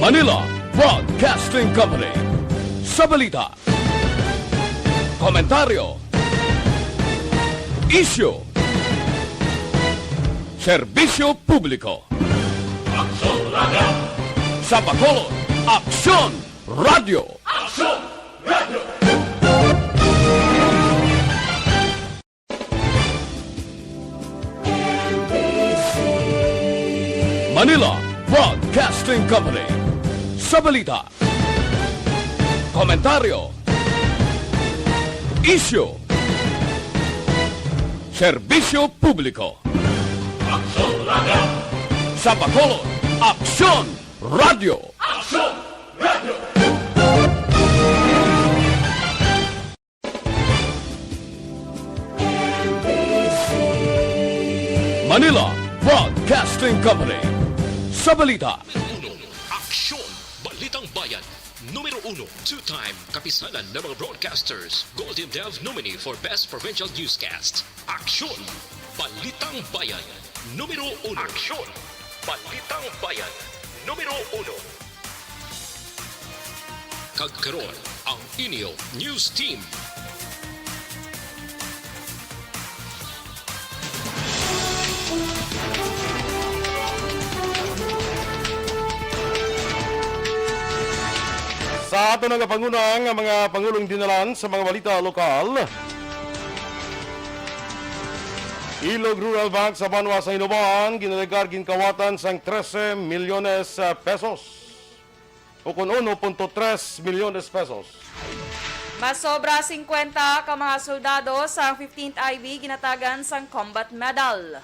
Manila Broadcasting Company. Sa balita, komentaryo, isyu, serbisyo publiko. Aksyon Radio! Sa Bacolod, Aksyon Radio! Aksyon Radio! Manila Broadcasting Company. Sa balita, komentaryo, isyu, serbisyo publiko. Aksyon Radio! Sa Bacolod, Aksyon Radio! Aksyon Radio! Manila Broadcasting Company. Sa balita, Aksyon, Balitang Bayan. Numero 1, two-time kapisanan ng mga broadcasters. Golden Dove nominee for Best Provincial Newscast. Aksyon, Balitang Bayan. Numero 1. Aksyon, Balitang Bayan. Numero 1. Kagkaroon ang inyo News Team. Sa ato nga pangunang mga pangulong dinalan sa mga balita lokal. Ilog Rural Bank sa Banwa sa Iloban ginalegar ginkawatan sang 13 milyones pesos. O kun 1.3 milyones pesos. Mas sobra 50 ka mga soldado sa 15th IB ginatagan sang combat medal.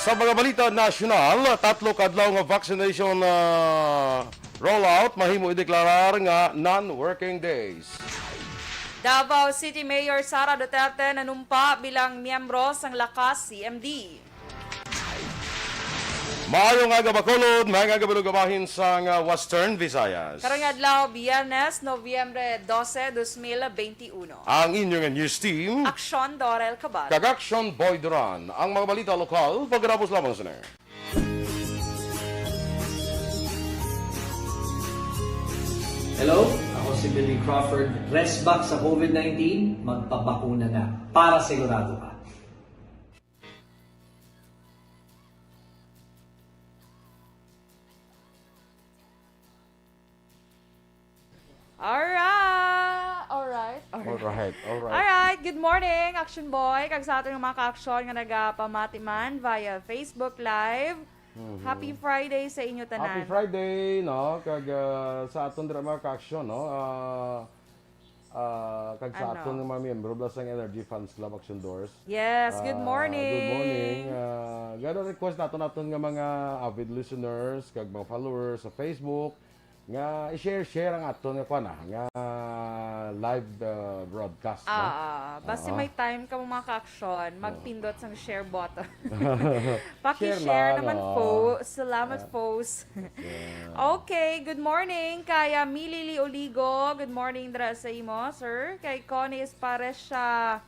Sa mga balita nasyonal, 3 kadlaw nga vaccination rollout mahimo ideklarar nga non-working days. Davao City Mayor Sara Duterte nanumpa bilang miyembro sang Lakas CMD. Maayong aga Bacolod, maayong aga Balugabahin sa Western Visayas. Karong adlaw Biyernes, Nobyembre 12, 2021. Ang inyong news team, Aksyon Dorel Kabat. Aksyon Boy Duran. Ang mga balita lokal, pagkatapos lamang sa ner. Hello, ako si Billy Crawford. Rest back sa COVID-19, magpabakuna na para sigurado ka. Alright, good morning, Action Boy. Kag sa ating mga ka-aksyon nga nagapamatiman via Facebook Live. Happy Friday sa inyo tanan. Happy Friday, no? Kag sa aton dira mga ka-aksyon, no? Kag sa aton mga miyembro Blasang Energy Funds Club Action Doors. Yes, good morning. Good morning. Gano request naton nga mga avid listeners kag mga followers sa Facebook nga i-share ang aton nga live broadcast. Basta may time ka mga ka-aksyon, magpindot sang share button. Paki-share naman po. Salamat po. Okay, good morning kaya Milili Oligo. Good morning dra sa imo, sir. Kay Connie Esparesha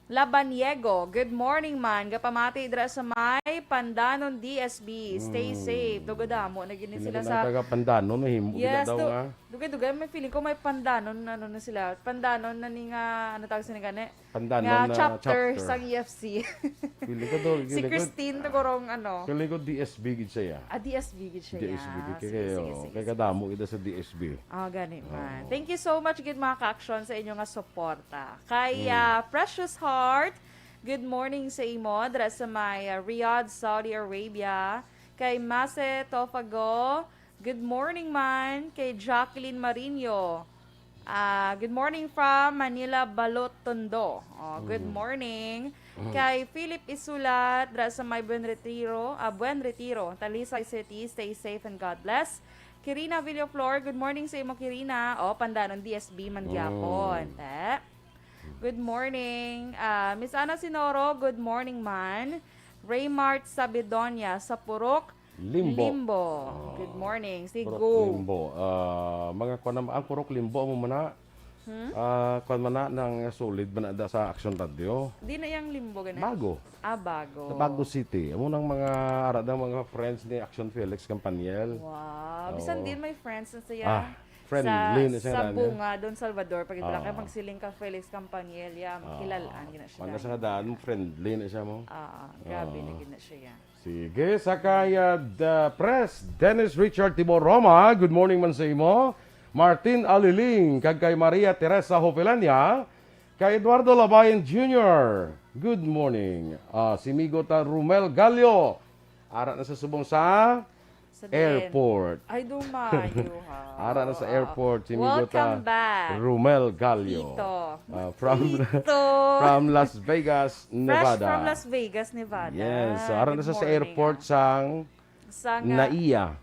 Labaniego. Good morning man. Gapamati dra sa may Pandanon DSB. Stay safe. Dugadamo na gini sila sa taga Pandanon mahimo yes, daw nga. Dugay may feeling ko may Pandanon ano na sila. Pandanon na ni nga ano tawag sila gani? Pandanon nga na chapter sa EFC. Feeling ko do, si Christine tagorong ano. Feeling ko DSB gid siya. DSB gid siya. DSB gid kay kadamo ida sa DSB. Gani man. Thank you so much gid mga ka-aksyon sa inyo nga suporta. Kay Precious Heart, good morning sa imo dra sa may Riyadh, Saudi Arabia. Kay Mase Tofago, good morning man. Kay Jacqueline Marino, good morning from Manila, Balotondo. Good morning. Kay Philip Isulat, dra sa may Buen Retiro, Talisay City, stay safe and God bless. Kirina Villaflor, good morning sa imo Kirina. Pandanon DSB man gyapon. Good morning. Miss Ana Sinoro, good morning man. Raymart Sabidonia sa Purok Limbo. Good morning. Say Purok go. Limbo. Mga ang Purok Limbo mo muna Kung man na, ng solid ba na da sa Aksyon Radio? Di na yung limbo ganun. Bago. Bago. Sa Bago City. Amo ng mga arada mga friends ni Aksyon Felix Campaniel. Wow. Bisan din may friends na siya. Friendly na siya sa na niya. Bunga, Don Salvador. Pag wala kayo magsiling ka Felix Campaniel, makilalaan gina siya. Pag nasa daan mo, friendly na siya mo. Grabe na gina siya. Sige, sakay the press, Dennis Richard Tibor Roma, good morning man sa imo. Martin Aliling, kag kay Maria Teresa Hopelania, kay Eduardo Labayan Jr., good morning. Si Migota Rumel Gallo, ara na sa subong sa airport. Ay, dumayo ha. Ara na sa airport, si Welcome Migota back. Rumel Gallo. Tito. From Las Vegas, Nevada. Fresh from Las Vegas, Nevada. Yes, so ara na sa airport sang Sang Naiya.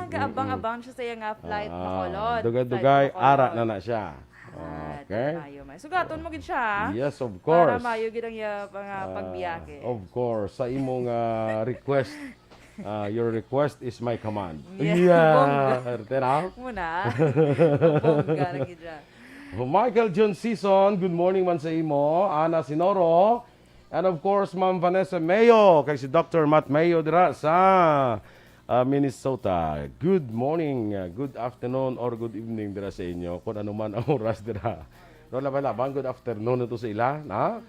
gaabang-abang siya sa iya nga flight makolod. Dugay-dugay, ara na siya. Okay? Sugaton mo gid siya. Yes, of course. Para mayo gid ang iya pagbiyahe. Of course, sa imong request, your request is my command. Yeah. Tena? Muna. Bongga na gid siya. Michael John Season, good morning man sa imo. Ana Sinoro. And of course, Ma'am Vanessa Mayo. Kay si Dr. Matt Mayo dira sa Minnesota. Good morning, good afternoon, or good evening dira sa inyo. Kung ano man ang oras dira. No, labang good afternoon ito sa ila. Na?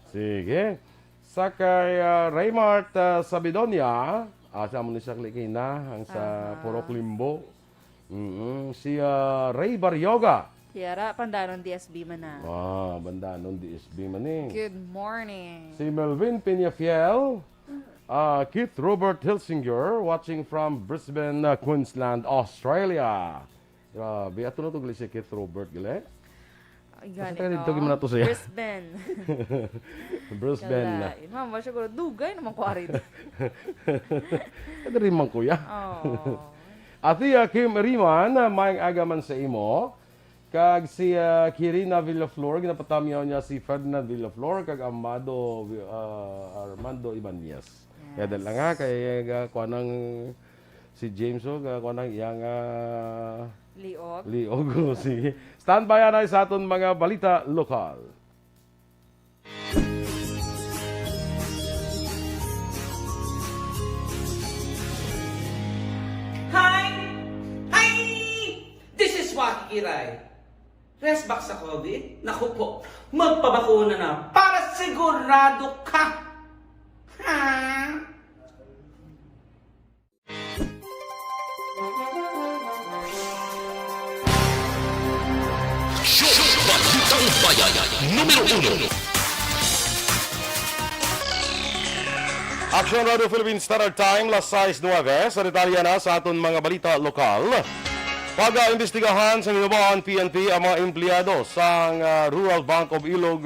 Sige. Sa kay Raymart Sabidonia. Sa mo ni siya klikina. Ang sa Purok Limbo. Si Ray Baryoga. Tiara, pandanon DSB man na. Bandanon DSB man eh. Good morning. Si Melvin Peñafiel. Keith Robert Hilsinger, watching from Brisbane, Queensland, Australia. Grabe, ato na ito gali si Keith Robert, gali? Gani, Dito gimana to siya? Brisbane. Brisbane. Mama, siguro, dugay naman ko arin. Ito rin man kuya. Ati Kim Riman, maing agaman sa imo. Kag si Kirina Villaflor, ginapatamiyaw niya si Ferdinand Villaflor, kag Armando Ibanez. Kaya dahil lang nga, kaya kuha ng si James o, kuha ng iyang Liog. Sige. Standby na sa aton mga balita lokal. Hi! Hi! This is Waki Kiray. Rest back sa COVID? Naku po, magpabakuna na para sigurado ka! Ha? Aksyon Balitang Bayan, numero 1. Aksyon Radio Philippines Standard Time, las 6:09. Sa detalya na sa aton mga balita lokal. Pag-imbestigahan sa Hinubaan PNP ang mga empleyado sa Rural Bank of Ilog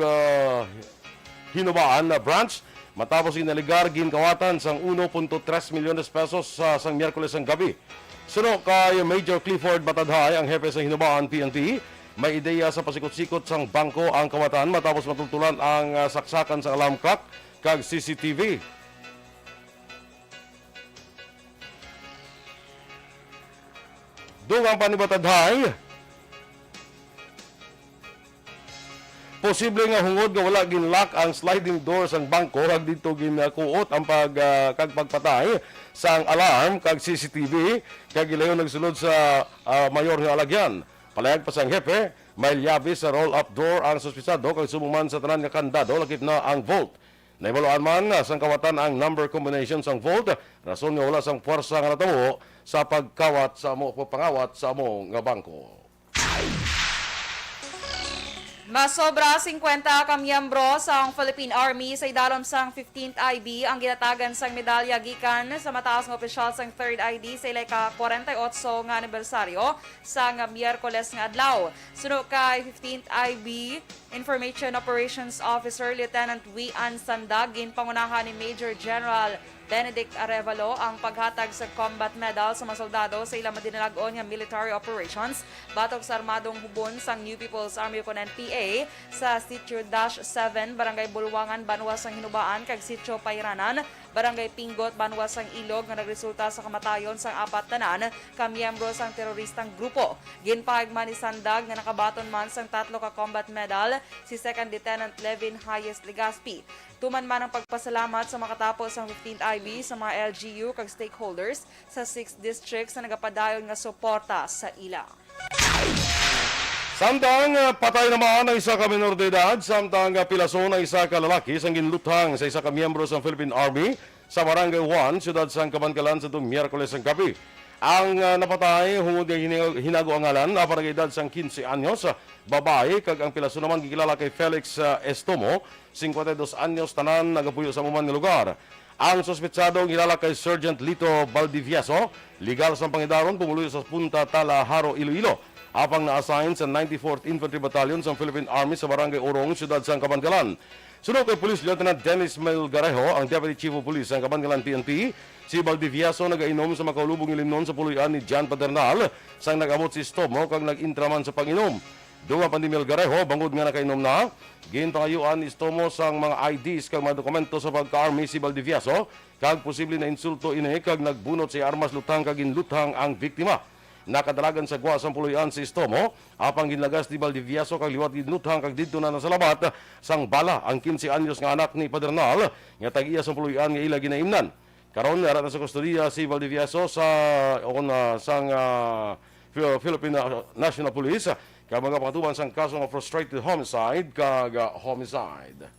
Hinubaan branch matapos inaligar ginkawatan sang 1.3 milyones pesos sa sang Miyerkules ang gabi. Suno kay Major Clifford Batadhay, ang hepe sa Hinubaan PNP, may ideya sa pasikot-sikot sang bangko ang kawatan matapos matutulan ang saksakan sa alarm clock kag CCTV. Dung ang panibatadhay, posible nga hungod nga wala ginlock ang sliding door sang bangko kag dito ginakuot ang pagpatay sang alarm kag CCTV kag ilayon nagsulod sa mayor nga alagyan. Palayag pa sang hepe, may liabi sa roll-up door ang suspisado kag sumuman sa tanan nga kandado lakip na ang vault. Naibaluan man sang kawatan ang number combination sang vault, rason nga wala sang puwersa nga natabo sa pagkawat sa pangawat sa amo nga bangko. Masobra 50 ka miyembro sa Philippine Army sa idalom sang 15th IB ang ginatagan sang medalya gikan sa mataas nga opisyal sang 3rd ID sa ilay ka 48 nga anibersaryo sang Miyerkules nga adlaw. Suno kay 15th IB Information Operations Officer Lieutenant Wian Sandag, ginpangunahan ni Major General Benedict Arevalo ang paghatag sa combat medal sa mga soldado sa ilang madinalagon nga military operations batok sa armadong hubon sang New People's Army Yukon NPA sa Sitio -7 Barangay Bulwangan, Banwa sang Hinubaan kag Sitio Pairanan Barangay Pinggot, Banwasang Ilog nga nagresulta sa kamatayon sang apat tanan ka miyembro sang teroristang grupo. Ginpahig man ni Sandag nga nakabaton man sang 3 ka combat medal si Second Lieutenant Levin Hayes Legaspi. Tuman man ang pagpasalamat sa makatapos ang 15th IB sa mga LGU kag stakeholders sa 6 districts na nagapadayon nga suporta sa ila. Samtang patay naman ang isa ka minor de edad, samtang pilaso ng isa ka lalaki sang ginluthang sa isa ka miyembro sa Philippine Army sa Barangay 1, siyudad sang Kabankalan sa itong Miyerkules ang gabi. Ang napatay, hungod nga hinago ang ngalan, na parang edad sang 15 anyos, babae, kag ang pilaso naman gikilala kay Felix Estomo, 52 anyos, tanan, nagapuyo sa muman nga lugar. Ang sospetsado gilala kay Sergeant Lito Valdiviaso, legal sa pangidaron, pumuloy sa Punta Tala, Haro, Iloilo. Apang na-assign sa 94th Infantry Battalion sa Philippine Army sa Barangay Orong, siyudad sa Kabankalan. Sunod kay Police Lieutenant Dennis Melgarejo, ang Deputy Chief of Police ng Kabankalan PNP, si Valdiviaso nagainom sa makaulubong ilimnon sa puluyan ni John Padernal, sang nag-abot si Stomo kag nag-intraman sa panginom. Duwa pa ni Melgarejo, bangod nga nakainom na, ginpangayuan ni Stomo sang mga IDs kag mga dokumento sa pagka-army si Valdiviaso, kag posible na insulto ini kag nagbunot si armas lutang kag ginluthang ang biktima. Nakadalagan sa gwa sang puluyan si Stomo, apang ginlagas ni Valdiviaso kag liwat ginluthang kag didto na nasalabat sang bala ang 15 anyos nga anak ni Padernal nga tag-iya sang puluyan nga ila ginaimnan. Karon ara na sa kustodiya si Valdiviaso sa Philippine National Police kag mga pangatuban sang kaso nga frustrated homicide kag homicide.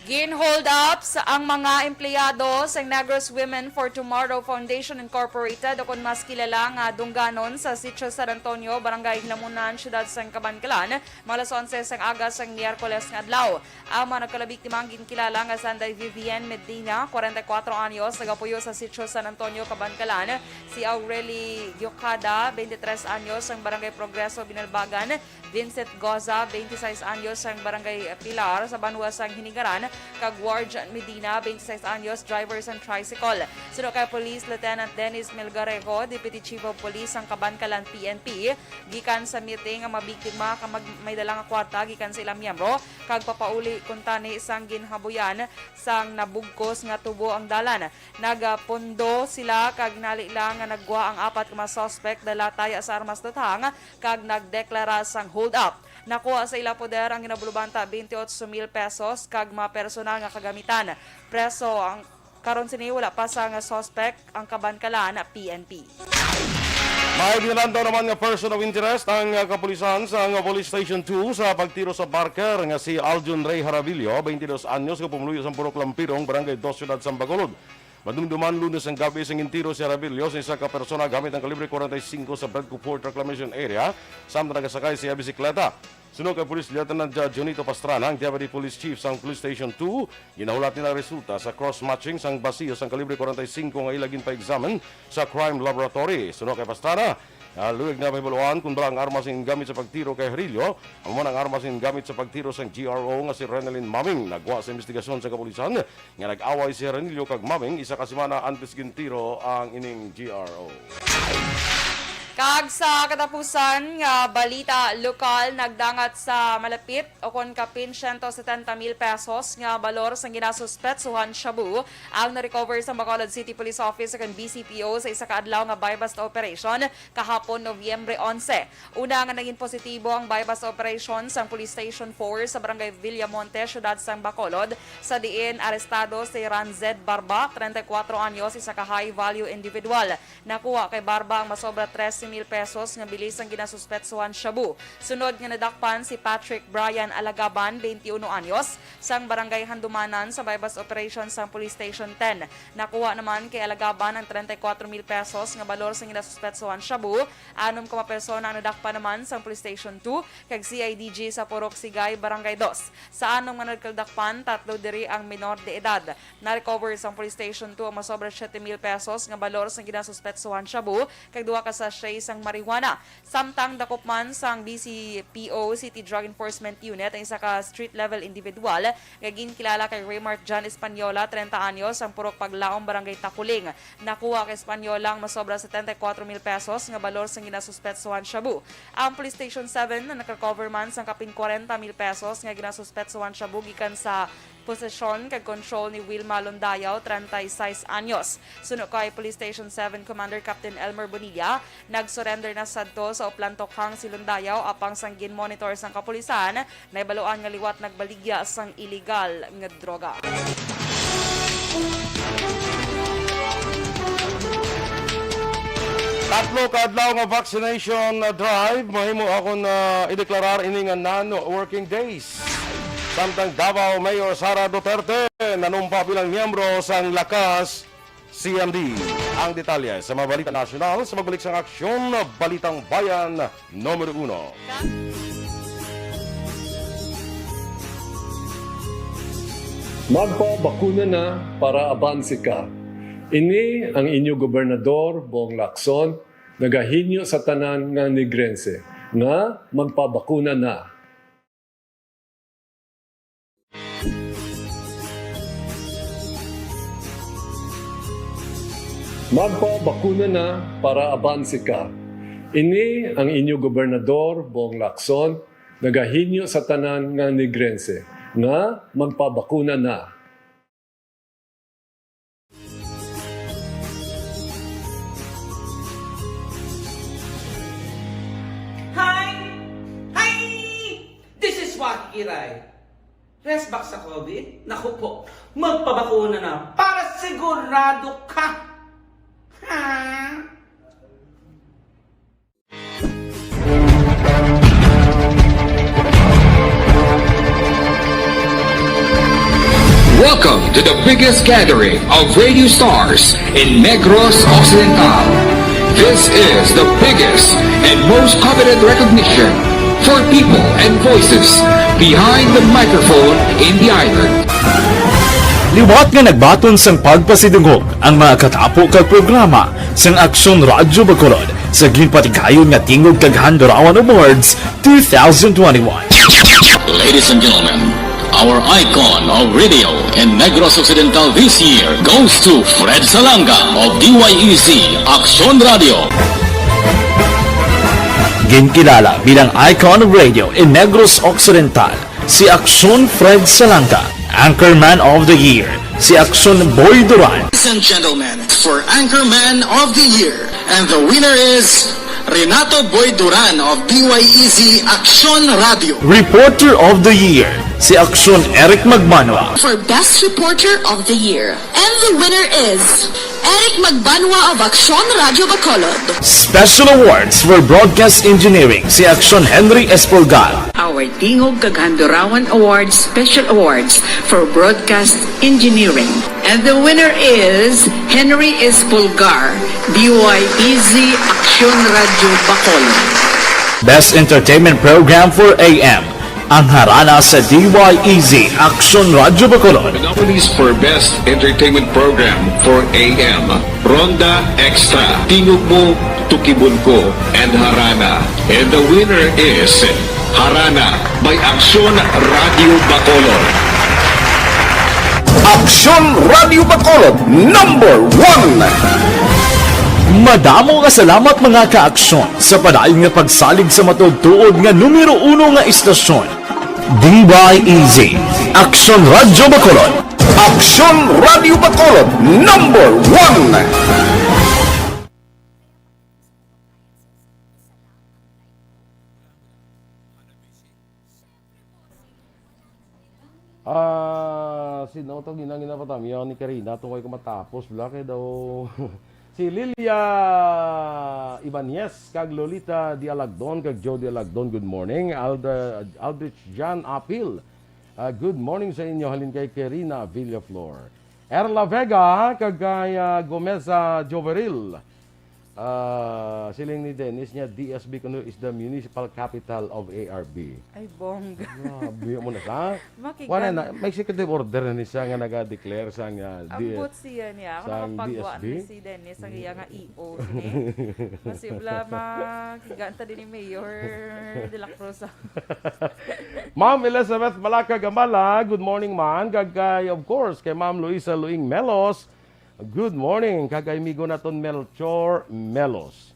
Gin-hold up sa ang mga empleyado sa Negros Women for Tomorrow Foundation Incorporated o kung mas kilala nga dungganon sa Sitio San Antonio, Barangay Hilamunan, Siyudad sang Kabankalan, malas 11 sang aga sang Miyerkules nga adlaw. Ang mga nagkalabiktimang ginkilala nga Sanday Vivian Medina, 44 anyos, nagapuyo sa Sitio San Antonio, Kabankalan. Si Aureli Yocada, 23 anyos, ang Barangay Progreso, Binalbagan. Vincent Goza, 26 anyos, ang Barangay Pilar sa Banwasang Hinigaran. Kag Warjan Medina, 26 anyos, driver sa tricycle. Sunod kay Police Lieutenant Dennis Melgarejo, Deputy Chief of Police ang Kabankalan PNP, gikan sa meeting ang mabiktima kag may dalang kwarta gikan sa ilang miyembro kag papauli kuntani sang ginhabuyan sang nabugkos nga tubo ang dalan. Nagapondo sila kag nalila nga nagwa ang apat ka mga suspect dala taya sa armas luthang kag nagdeklara sang hold up. Nakuha sa ila poder ang ginabulubanta 28,000 pesos kag mga personal nga kagamitan. Preso ang karon sini wala pa sa nga suspect ang Kabankalan PNP. May ginalantaw naman nga person of interest ang kapulisan sa Police Station 2 sa pagtiro sa barker nga si Aljun Ray Haravillo, 22 anyos, nga pumuluyo sa Purok Lampirong, Barangay 2, Ciudad San Bacolod. Madumduman Lunes ang gabi sang intiro si Haravillo sa isa ka persona gamit ang kalibre 45 sa Bradco Port Reclamation Area, samtang nagasakay siya bisikleta. Sunod kay Police Lieutenant Junito Pastrana, ang Deputy Police Chief sang Police Station 2, ginahulat nila resulta sa cross-matching sang basiyo sang kalibre 45 nga ilagin pa examine sa crime laboratory. Sunod kay Pastrana, luwag na may baluan kung ba ang armas ang gamit sa pagtiro kay Harillo, ang mga armas ang gamit sa pagtiro sang GRO nga si Renalyn Maming. Nagwa sa investigasyon sa kapulisan nga nag-away si Harillo kag Maming, isa ka semana antes gintiro ang ining GRO. Kag sa katapusan nga balita lokal, nagdangat sa malapit o kon kapin 170,000 pesos nga balor sa ginasuspetsuhan shabu ang na-recover sa Bacolod City Police Office ug BCPO sa isa ka adlaw nga buy-bust operation kahapon Nobyembre 11. Una nga naging positibo ang buy-bust operation sa Police Station 4 sa Barangay Villamonte, Siyudad sang Bacolod. Sa diin arestado si Ranzed Barba, 34 anyos, isa ka high-value individual. Nakuha kay Barba ang masobra 13,000 pesos nga bilis ang ginasuspetsuhan shabu. Sunod nga nadakpan si Patrick Brian Alagaban, 21 anyos, sang Barangay Handumanan sa buy-bust operation sa Police Station 10. Nakuha naman kay Alagaban ang 34,000 pesos nga balor sa ginasuspetsuhan shabu. 6 ka persona ang nadakpan naman sa Police Station 2 kag CIDG sa Purok Sigay, Barangay 2. Sa 6 nga nagkaldakpan, 3 diri ang minor de edad. Na-recover sa Police Station 2 ang masobra 7,000 pesos nga balor sa ginasuspetsuhan shabu kag 2 ka sachet sang marijuana. Samtang dakopman sang BCPO City Drug Enforcement Unit ang isa ka street level individual nga ginkilala kay Raymart John Espanyola, 30 anyos, ang Purok Paglaom, Barangay Takuling. Nakuha kay Espanyola ang masobra 74,000 pesos nga balor sa ginasuspetsuhan shabu. Ang Police Station 7 na nakakover man sang kapin 40,000 pesos nga ginasuspetsuhan shabu gikan sa posesyon kag control ni Wilma Londayaw, 36 anyos. Suno kay Police Station 7 Commander Captain Elmer Bonilla, nag-surrender na sadto sa Uplantokhang si Londayaw apang sanggin monitor sang kapulisan, naibaluan nga liwat nagbaligya sang illegal nga droga. Tatlo kadlaw nga vaccination drive mahimo ako na ideklarar ini nga non-working days. Samtang Davao Mayor Sara Duterte nanumpa bilang miyembro sang lakas CMD. Ang detalye sa mga balita nasyonal sa magbalik sang aksyon Balitang Bayan Numero 1. Magpabakuna na para abanse ka. Ini ang inyo gobernador, Bong Lacson, nagahinyo sa tanan nga Negrense, nga magpabakuna na. Magpabakuna na para abanse ka. Ini ang inyo gobernador, Bong Lacson, nagahinyo sa tanan nga Negrense, nga magpabakuna na. Kiray. Resback sa COVID? Naku po, magpabakuna na para sigurado ka. Ha? Welcome to the biggest gathering of radio stars in Negros Occidental. This is the biggest and most coveted recognition for people and voices behind the microphone in the island. Liwat nga nagbaton sang pagpasidungog ang mga katapo kag programa sang Aksyon Radyo Bacolod sa ginpatigayon nga tingog kag Handorawan Awards 2021. Ladies and gentlemen, our icon of radio in Negros Occidental this year goes to Fred Salanga of DYEZ Aksyon Radio. Ginkilala bilang icon of radio in Negros Occidental, si Aksyon Fred Salanga. Anchorman of the Year, si Aksyon Boy Duran. Ladies and gentlemen, for Anchorman of the Year, and the winner is Renato Boy Duran of DYEZ Aksyon Radio. Reporter of the Year, si Aksyon Eric Magbanwa. For Best Reporter of the Year, and the winner is Eric Magbanwa of Aksyon Radio Bacolod. Special awards for broadcast engineering, si Aksyon Henry Espolgar. Our Tingog Kaghandurawan Awards Special Awards for Broadcast Engineering. And the winner is Henry Espolgar, DYEZ Aksyon Radio Bacolod. Best Entertainment Program for AM, ang harana sa DYEZ Aksyon Radio Bacolod. The nominees for Best Entertainment Program for AM, Ronda Extra, Tingog Mo, Tukibon Ko, and Harana. And the winner is Harana by Aksyon Radio Bacolod. Aksyon Radio Bacolod, number 1! Madamo nga salamat mga ka-aksyon sa padayon nga pagsalig sa matugtuod nga numero 1 nga istasyon. DYEZ, Aksyon Radio Bacolod. Aksyon Radio Bacolod, number 1! Sino ito ginang-ina pa tamiya ni Karina itong ko matapos wala kayo daw si Lilia Ibanez kag Lolita Dialagdon kag Joe Dialagdon, good morning. Aldrich Jan Apil, good morning sa inyo halin kay Karina Villaflor. Erla Vega kag kay Gomeza Joveril. Siling ni Dennis niya, DSB kuno is the municipal capital of ARB. Ay, bongga. Grabe mo na sa. Makigan. Wala na, may executive order na ni siya nga nag-declare sa nga Ambot siya niya. Ako nakapagwa DSB? na si Dennis ang iya nga EO. Masibla makiganta din ni Mayor de la Cruz. Ma'am Elizabeth Malaka Gamala, good morning man. Kagay, of course, kay Ma'am Luisa Luing Melos, good morning. Kagay migo naton Melchor Melos.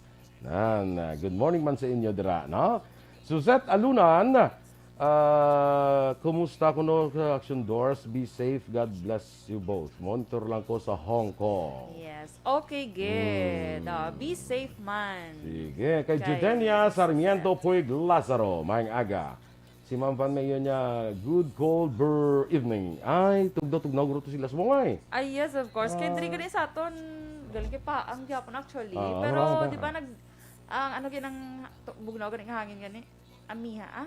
Good morning man sa inyo dira, no? Suzette Alunan, Kumusta ko no sa Action Doors? Be safe. God bless you both. Monitor lang ko sa Hong Kong. Yes. Okay, good. Be safe man. Sige. Kay Judenia Sarmiento Puig Lazaro. Maayong aga. Si Ma'am Van Mayo niya, good cold evening. Ay, tugnaw gruto sila sa mga eh. Ay, yes, of course. Kaya diri sa aton, galing pa ang gyapon actually. Ah, Pero, marami di ba, ang ano ginang bugnaw ganing hangin gani? Amiha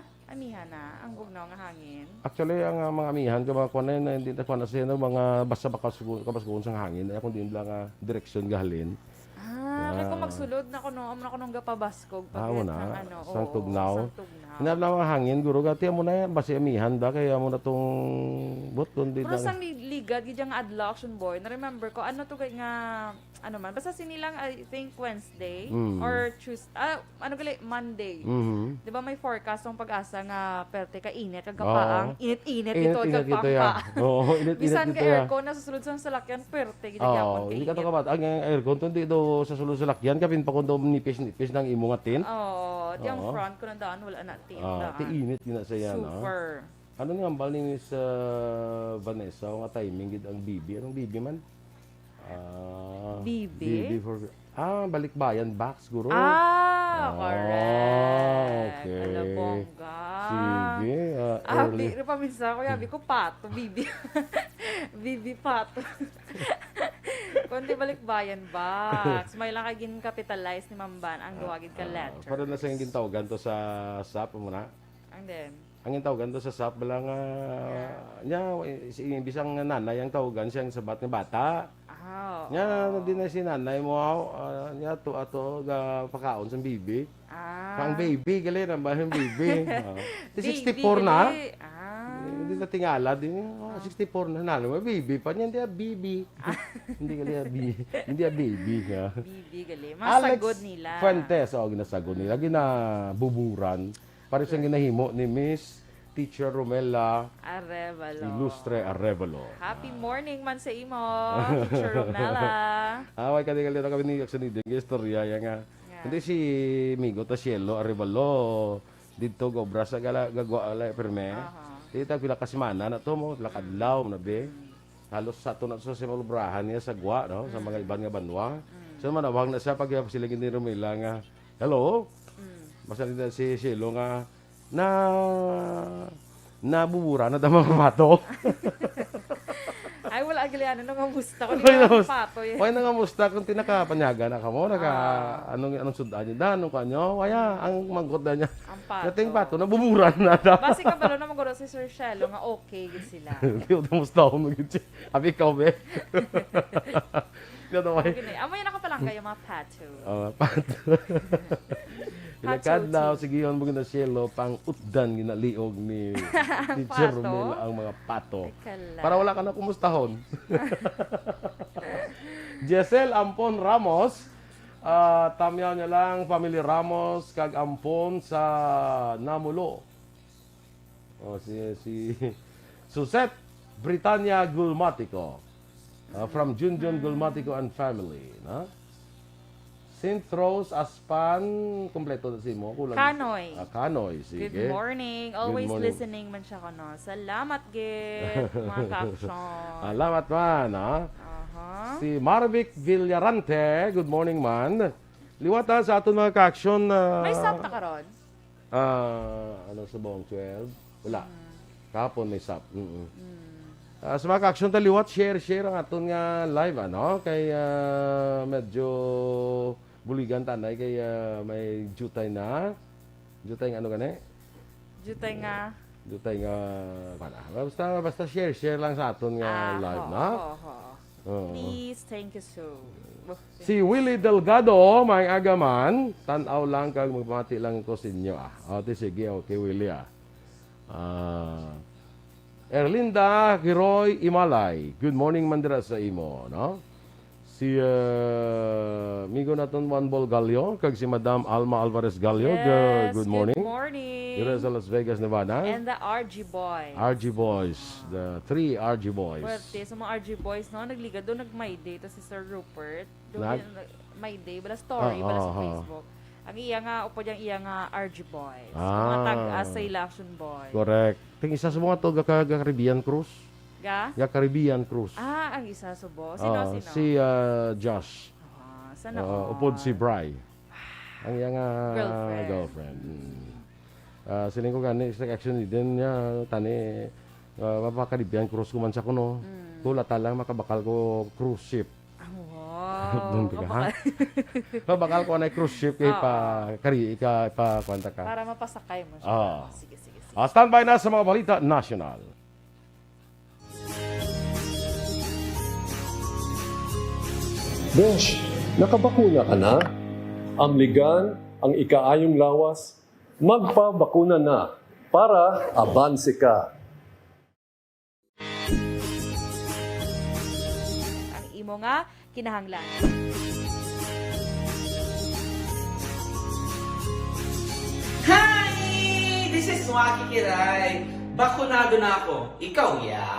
na ang bugnaw nga hangin. Actually, ang mga amihan, mga kuwan na hindi na kuwan na siya, mga basta kabaskuon sa hangin, ay kung di lang direksyon gahalin. Kaya kung magsulod na ko nung gapabaskog pag mo ng na, ano, sang tugnaw. sang tugnaw. Hinap lang ang hangin, guro, gati mo na yan, basi amihan da, kaya mo na itong buton. Pero sang ligad, gidya nga adlaw action boy, na-remember ko, ano to nga, ano man, basta sinilang, I think, Wednesday, or Tuesday, ano gali, Monday. Di ba may forecast ng pag-asa nga, perte ka init, kag kapaang, init-init ito, kag pangpa. Oo, init-init Bisan dito ka ya. aircon, nasa sulod sa salakyan, perte, gidya gyapon Hindi ka ka to kabat. Ang aircon, hindi do sa sulod sa lakyan, kapin pa kung do nipis-nipis ng imong atin. Oo, di ang front ko na daan, wala na tinda. Ti init gina sa yan. Super. Ano nga ang bal ni Miss Vanessa, o nga timing gid ang bibi. Anong bibi man? Bibi? Bibi for... Balikbayan box, guro. Correct. Okay. Alabongga. Sige. Abi, pa minsan ko, yabi ko pato, bibi. Bibi pato. Kundi balikbayan box. May lang kagin capitalize ni Mamban ang duwagin ka letter. Para na sa yung gintawagan to sa SAP mo na. Ang din. Ang gintawagan to sa SAP bala nga bisang nanay ang tawagan siyang sabat ni bata. Nya din na si nanay mo nya to ato ga pakaon sa bibi. Kang baby gali na ba yung baby. 64 na. Hindi na tingala din 64 na nalo baby pa niya hindi baby. Hindi gali hindi baby nga. Bibi gali. Masagod nila. Fuentes ginasagod nila ginabuburan. Para siyang ginahimo ni Miss Teacher Romela Ilustre Arevalo. Happy morning man sa imo, Teacher Romela. Away kadi kami ni Aksyon din istorya nga. Hindi si Migo Tasielo Arevalo dito gobra sa gagwa ala perme. Dito pila ka semana na to mo lakadlaw na be. Halos sa to na sa simulubrahan niya sa gwa no sa mga iban nga banwa. So manawag na siya pag sila ni Romela nga. Hello. Basta din si Shelo nga nabubura na damang pato. Ay, wala agilianan nung amusta ko. Di ba pato eh. Wala nang amusta kung tinakapanyaga na ka mo. Anong sudan niya. Anong kanyo. Waya, ang manggot na niya. Ang pato. Nating pato, nabubura na. Basi ka balo na maguro si Sir Shelo nga okay gid sila. Hindi ko tamusta ako mag-itsi. Abi ikaw, be. Amoy na ka palang kayo mga pato. Pato. Pinakadlaw, sige yun mo na Shelo, pang utdan ginaliog ni Teacher Romela ang mga pato. Para wala ka na kumustahon. Jessel Ampon Ramos, tamyaw niya lang, Family Ramos, kag Ampon sa Namulo. Si Suset Britannia Gulmatico, from Junjun Gulmatico and family. St. Rose, Aspan, kompleto na si mo. Kanoy. Kanoy, sige. Good morning. Always morning. Listening man siya ko, no? Salamat, Git, mga ka-action. Salamat man, Si Marvic Villarante, good morning man. Liwata sa aton mga ka-action. May sap na karon? Ano sa buong 12? Wala. Kahapon may sap. Sa mga ka-action taliwat, share ang aton nga live, Kay medyo buligan tanay kay may jutay nga ano gani? Jutay nga basta share lang sa aton nga live Please, thank you so. Si Willie Delgado, may agaman, tanaw lang kag magpamati lang ko sa inyo sige, okay Willie Erlinda Giroy Imalay. Good morning mandira sa imo, Si migo naton Juan Bol Gallo kag si Madam Alma Alvarez Gallo. Yes, good morning. Good morning. Dira sa Las Vegas, Nevada. And the RG Boys. RG Boys, the 3 RG Boys. Pwede, sa mga RG Boys, nagliga doon, nag-my day, to si Sir Rupert. Doon, my day, bala story, bala sa Facebook. Ang iya nga, upo diyang iya nga RG Boys. Ah. Mga tag-asa election boy. Correct. Ting isa sa mga to, Caribbean Cruise. Ga? Caribbean Cruise. Ang isa subo. Sino? Si Josh. Sana Upod si Bri. Ang iyang girlfriend. Siling ko gani sa action din niya tani mapaka-Caribbean Cruise ko man sa kuno. Kula talang makabakal ko cruise ship. Wow. Mabakal ko na cruise ship kay pa kwanta ka. Para mapasakay mo siya. Sige. Standby na sa mga balita national. Besh, nakabakuna ka na? Amligan ang ikaayong lawas, magpabakuna na para abanse ka. Ang imo nga kinahanglan. Hi! This is Waki Kiray. Bakunado na ako. Ikaw, ya?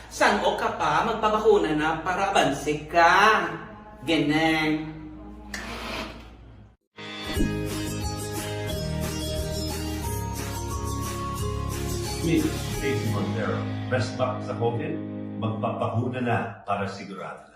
San o ka pa magpabakuna na para bansik ka? Ganang. Miss Stacy Numero, press back sa COVID, magpapahuna na para sigurado na.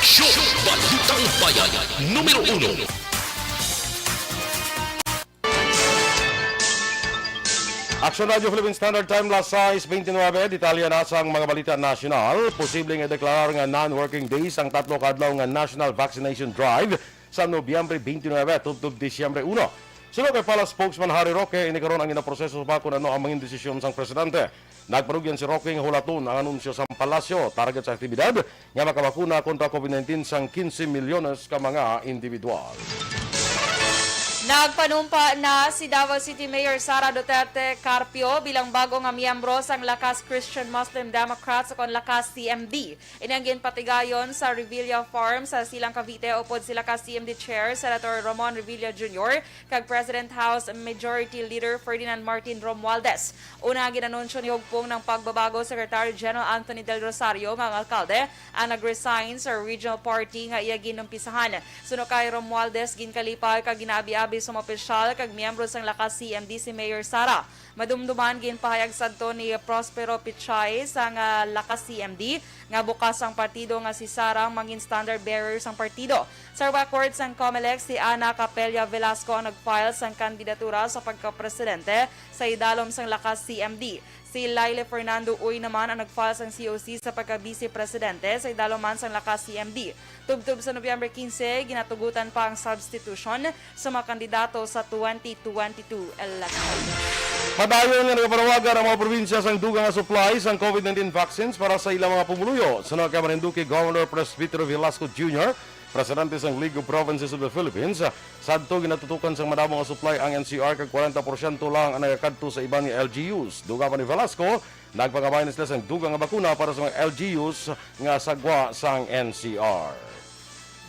Aksyon! Balitang Bayan, numero 1. Aksyon Radio Philippine Standard Time, last 6:29, detalya na sa mga balita national. Posibleng i-deklarar nga non-working days ang tatlo kadlaw nga National Vaccination Drive sa Nobyembre 29 tubtob Disyembre 1. Sunod kay pala spokesman Harry Roque, inikaroon ang inaproseso pa kung ano ang mga desisyon sang presidente. Nagparugyan si Roque nga hulaton ang anunsyo sa palasyo, target sa aktibidad nga makabakuna kontra COVID-19 sang 15 milyones ka mga individual. Nagpanumpa na si Davao City Mayor Sara Duterte Carpio bilang bago nga miyembro sang Lakas Christian Muslim Democrats o kon Lakas CMD. Inanggin patigayon sa Revilla Farm sa Silang Cavite upod si Lakas CMD Chair Senator Ramon Revilla Jr. kag President House Majority Leader Ferdinand Martin Romualdez. Una ginanunsyo ni Hugpong ng pagbabago Secretary General Anthony Del Rosario nga ang alkalde ang nag-resign sa regional party nga iya ginumpisahan. Suno kay Romualdez ginkalipay kag ginaabi-abi sa mga opisyal kag miyembro sang Lakas CMD si Mayor Sara. Madumduman ginpahayag sadto ni Prospero Pichay sang Lakas CMD nga bukas ang partido nga si Sara mangin standard bearer sang partido. Sa record sang COMELEC si Ana Capella Velasco ang nag-file sang kandidatura sa pagka-presidente sa idalom sang Lakas CMD. Si Laile Fernando Uy naman ang nag-file sang COC sa pagka-vice-presidente sa idaloman sang Lakas CMD. Tubtub sa Nobyembre 15, ginatugutan pa ang substitution sa mga kandidato sa 2022 election. Padayon nga nagpanawagan ang mga probinsya sang dugang nga supply sang COVID-19 vaccines para sa ilang mga pumuluyo. Sunod kay Marinduque Governor Presbytero Velasco Jr., Presidente sang League of Provinces of the Philippines, sadto ginatutukan sang madamo nga supply ang NCR kag 40% lang ang nagakadto sa ibang LGUs. Duga pa ni Velasco, nagpagabayan sila sang dugang nga bakuna para sa mga LGUs nga sagwa sang NCR.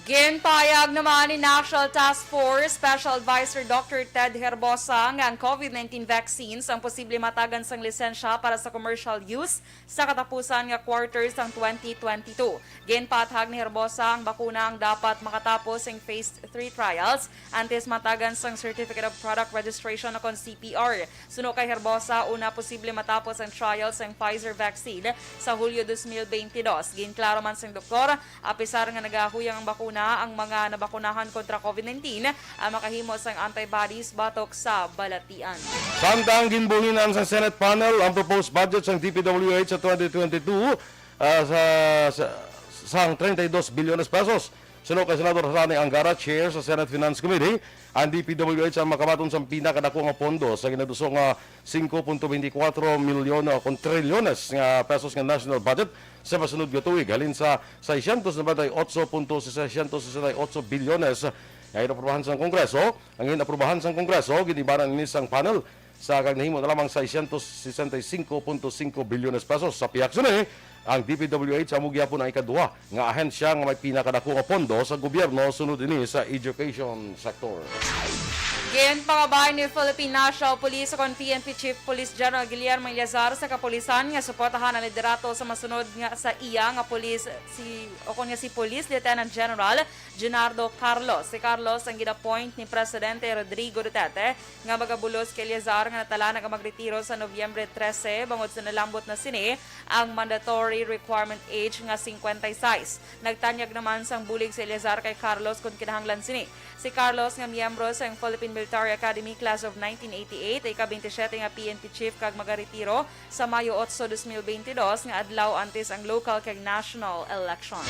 Ginpayag naman ni National Task Force Special Advisor Dr. Ted Herbosa nga ang COVID-19 vaccines ang posible matagan sang lisensya para sa commercial use sa katapusan nga quarters ng 2022. Ginpatahag ni Herbosa ang bakuna ang dapat makatapos ang phase 3 trials antes matagan sang Certificate of Product Registration o CPR. Suno kay Herbosa, una posible matapos ang trials ng Pfizer vaccine sa Hulyo 2022. Ginklaro man sang doktor, apisar nga nagahuyang ang bakuna ang mga nabakunahan kontra COVID-19 ang makahimo sang antibodies batok sa balatian. Samtang ginbuhinan sa Senate panel ang proposed budget ng DPWH sa 2022 sa 32 bilyones pesos. Suno kay Senador Rani Angara, Chair sa Senate Finance Committee, ang DPWH ang makabaton sa pinakadako nga pondo sa ginadusong nga 5.24 milyon o trilyones nga pesos nga national budget sa masunod nga tuig halin sa 698.668 bilyones nga inaprobahan sa Kongreso. Ang inaprobahan sa Kongreso ginibaran ni sang panel sa kag nahimo na lamang 665.5 bilyones pesos. Sa piaksyon ang DPWH amo gyapon ang ikaduha nga ahensya nga may pinakadako nga pondo sa gobyerno sunod ini sa education sector. Ginpangabay ni Philippine National Police o PNP Chief Police General Guillermo Eleazar sa kapulisan nga suportahan ang liderato sa masunod nga sa iya nga police si Police Lieutenant General Genardo Carlos. Si Carlos ang gina-point ni Presidente Rodrigo Duterte nga magabulos kay Eleazar nga natala nga magretiro sa Nobyembre 13 bangod sa nalambot na sini ang mandatory requirement age nga 56. Nagtanyag naman sang bulig si Eleazar kay Carlos kung kinahanglan sini. Si Carlos nga miyembro sa Philippine Military Academy Class of 1988 ay ka-27 nga PNP Chief kag magaretiro sa Mayo 8, 2022 nga adlaw antes ang local kag national elections.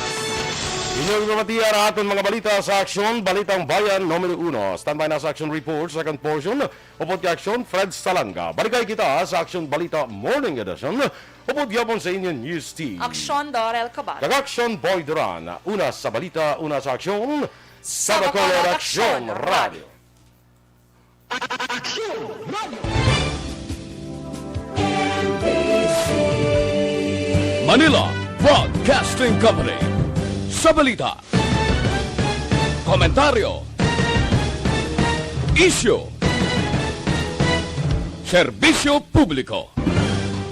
Inyong lumatiya ra aton mga balita sa Aksyon, Balitang Bayan, Numero 1. Standby na sa Action Report, second portion. Upod ka Aksyon, Fred Salanga. Balikay kita sa Aksyon Balita Morning Edition. Upod yapon sa inyong news team. Aksyon Dorel Kabat. Kag Aksyon Boy Duran. Una sa balita, una sa Aksyon. Sa Bacolod Aksyon Radio. Aksyon Radio. Manila Broadcasting Company. Sa balita, komentaryo, isyu, serbisyo publiko.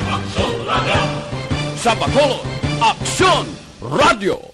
Aksyon Radio! Sa Bacolod, Aksyon Radio.